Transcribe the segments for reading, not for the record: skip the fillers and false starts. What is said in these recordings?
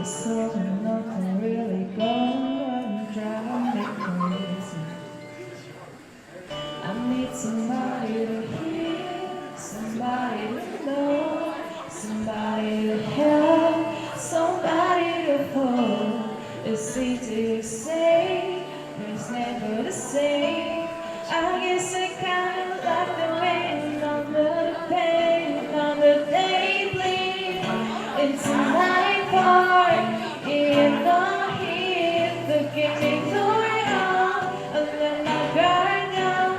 It's so nothing really going drive me crazy. I need somebody to hear, somebody to know, somebody to help, somebody to hold. It's easy to say, but it's never the same. I guess I kinda like the rain under the pain, on the day bleed into my part. You're not here, looking me through it all, and then my guard down,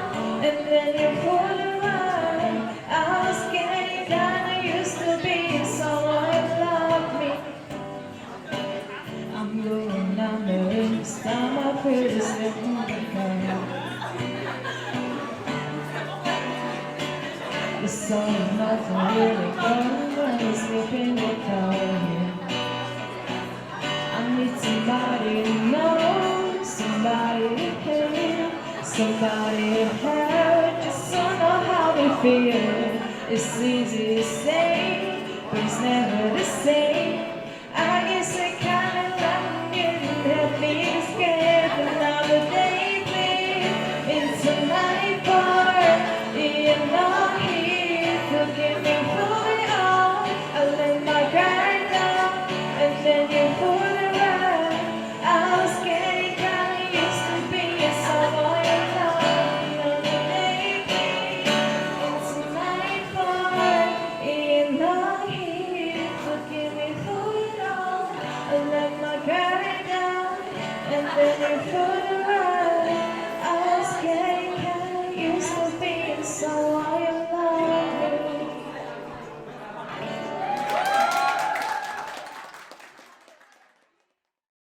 and then you pull the rug. I was scared, kinda used to be someone who loved me. I'm going under this time I feel this thing. It's so nothing really going when you're sleeping without you. I need somebody to know, somebody to hear, somebody to have, just to know how they feel. It's easy to say, but it's never the same. I guess I kinda like it and help me escape another day, please, into my part. You're not here, forgive me for it all. I let my guard down, and then you pull it right. I was scared, kinda used to be someone you love. Another day, please, into my part. You're not here, forgive me for it all. I let my guard down, and then you pull it right.